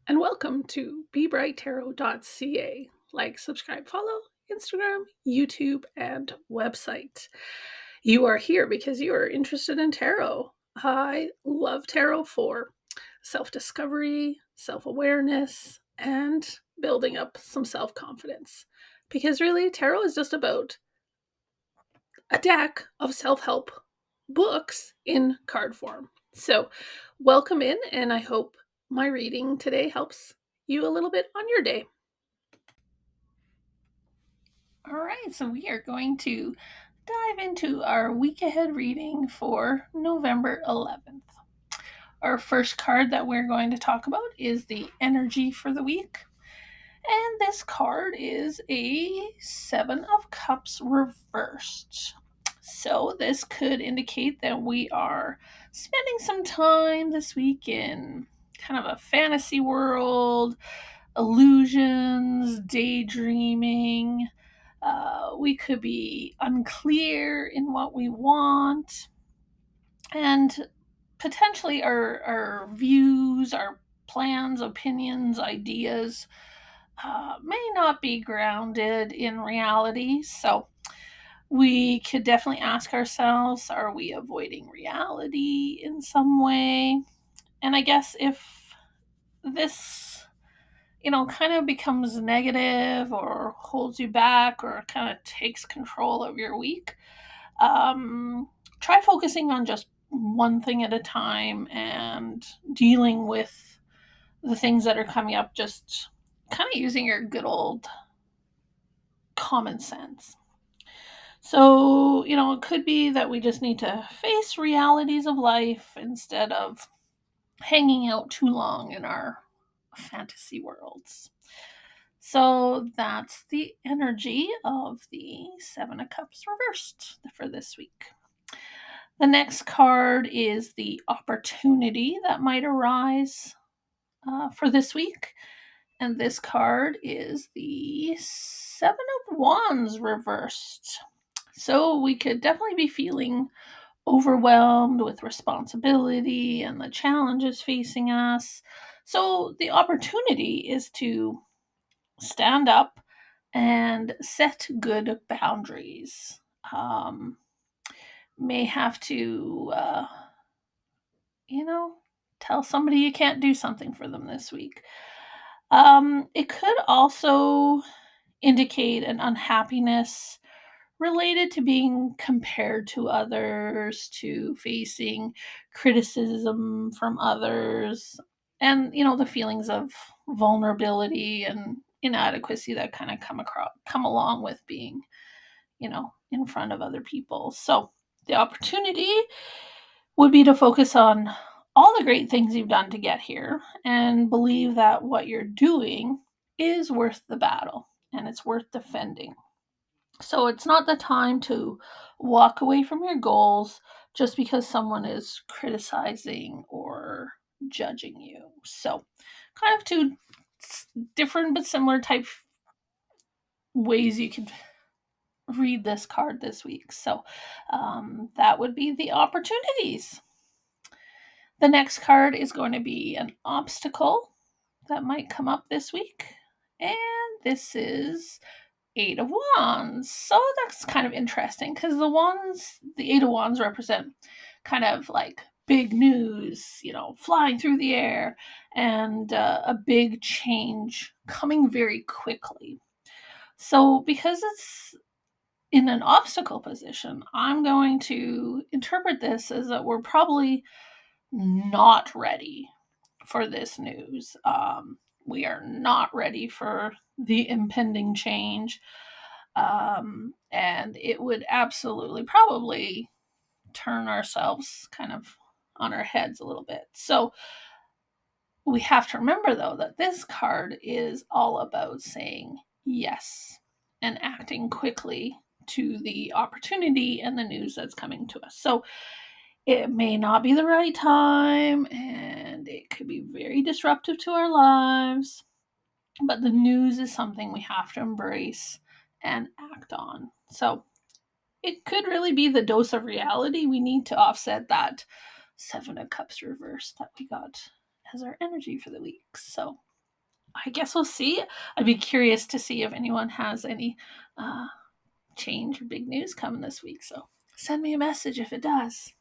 and welcome to BeBrightTarot.ca. Like, subscribe, follow Instagram, YouTube, and website. You are here because you are interested in tarot. I love tarot for self discovery, self awareness, and building up some self confidence. Because really, tarot is just about a deck of self help books in card form. So, welcome in, and I hope my reading today helps you a little bit on your day. All right, so we are going to dive into our week ahead reading for November 11th. Our first card that we're going to talk about is the energy for the week. And this card is a Seven of Cups reversed. So, this could indicate that we are spending some time this week in kind of a fantasy world, illusions, daydreaming. We could be unclear in what we want, and potentially our views, our plans, opinions, ideas may not be grounded in reality. So we could definitely ask ourselves, are we avoiding reality in some way? And I guess if this, kind of becomes negative or holds you back or kind of takes control of your week, try focusing on just one thing at a time and dealing with the things that are coming up, just kind of using your good old common sense. So, it could be that we just need to face realities of life instead of hanging out too long in our fantasy worlds. So that's the energy of the Seven of Cups reversed for this week. The next card is the opportunity that might arise for this week. And this card is the Seven of Wands reversed. So we could definitely be feeling overwhelmed with responsibility and the challenges facing us. So the opportunity is to stand up and set good boundaries. May have to, you know, tell somebody you can't do something for them this week. It could also indicate an unhappiness related to being compared to others, to facing criticism from others, and the feelings of vulnerability and inadequacy that kind of come along with being, in front of other people. So the opportunity would be to focus on all the great things you've done to get here and believe that what you're doing is worth the battle and it's worth defending. So it's not the time to walk away from your goals just because someone is criticizing or judging you. So, kind of two different but similar type ways you could read this card this week. So, that would be the opportunities. The next card is going to be an obstacle that might come up this week. And this is Eight of Wands. So that's kind of interesting because the Eight of Wands represent kind of like big news, flying through the air and a big change coming very quickly. So because it's in an obstacle position, I'm going to interpret this as that we're probably not ready for this news. We are not ready for the impending change. And it would absolutely probably turn ourselves kind of on our heads a little bit. So we have to remember, though, that this card is all about saying yes and acting quickly to the opportunity and the news that's coming to us. So it may not be the right time and it could be very disruptive to our lives, but the news is something we have to embrace and act on. So it could really be the dose of reality we need to offset that Seven of Cups reverse that we got as our energy for the week. So I guess we'll see. I'd be curious to see if anyone has any change or big news coming this week. So send me a message if it does.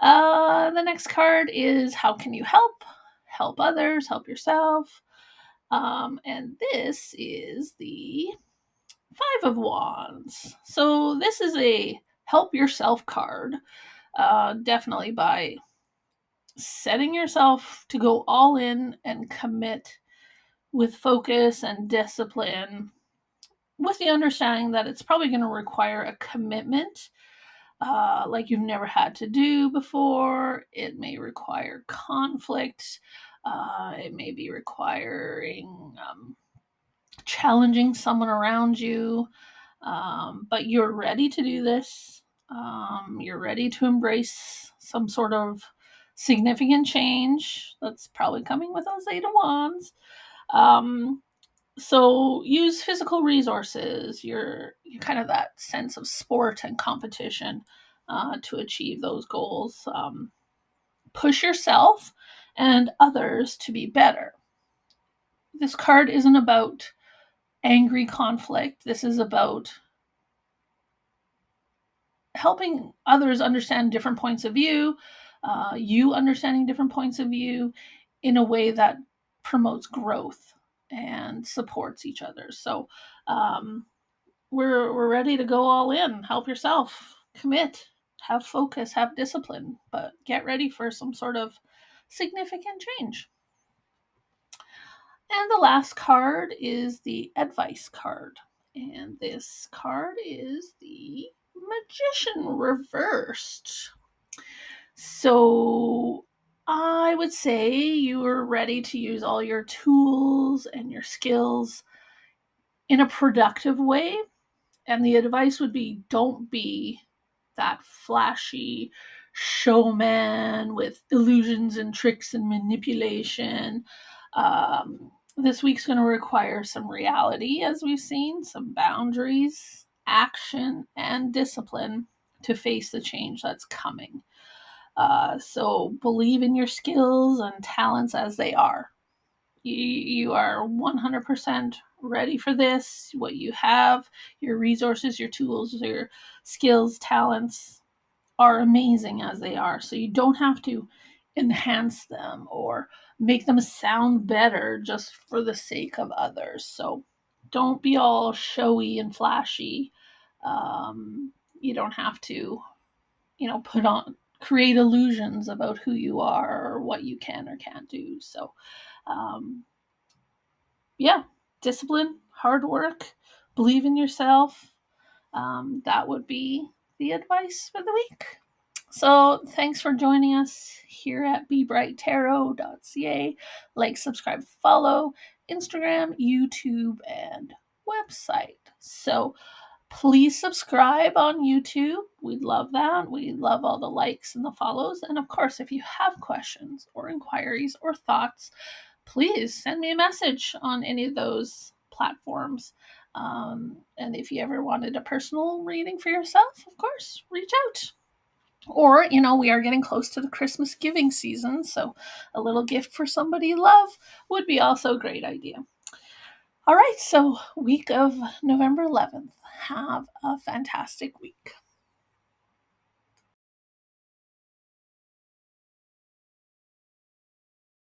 The next card is how can you help? Help others, help yourself. And this is the Five of Wands. So this is a help yourself card. Definitely by setting yourself to go all in and commit with focus and discipline, with the understanding that it's probably going to require a commitment like you've never had to do before. It may require conflict. It may be requiring challenging someone around you. But you're ready to do this. You're ready to embrace some sort of significant change that's probably coming with those Eight of Wands. So use physical resources, your kind of that sense of sport and competition to achieve those goals. Push yourself and others to be better. This card isn't about angry conflict. This is about helping others understand different points of view, you understanding different points of view in a way that promotes growth and supports each other. So we're ready to go all in. Help yourself, commit, have focus, have discipline, but get ready for some sort of significant change. And the last card is the advice card. And this card is the Magician reversed. So I would say you are ready to use all your tools and your skills in a productive way. And the advice would be don't be that flashy showman with illusions and tricks and manipulation. This week's going to require some reality, as we've seen, some boundaries, action, and discipline to face the change that's coming. So believe in your skills and talents as they are. You are 100% ready for this. What you have, your resources, your tools, your skills, talents are amazing as they are. So you don't have to enhance them or make them sound better just for the sake of others. So don't be all showy and flashy. You don't have to, put on create illusions about who you are or what you can or can't do. So, yeah, discipline, hard work, believe in yourself. That would be the advice for the week. So, thanks for joining us here at BeBrightTarot.ca. Like, subscribe, follow Instagram, YouTube, and website. So, please subscribe on YouTube. We'd love that. We love all the likes and the follows. And of course, if you have questions or inquiries or thoughts, please send me a message on any of those platforms. And if you ever wanted a personal reading for yourself, of course, reach out. Or, we are getting close to the Christmas giving season, so a little gift for somebody you love would be also a great idea. All right, so week of November 11th. Have a fantastic week.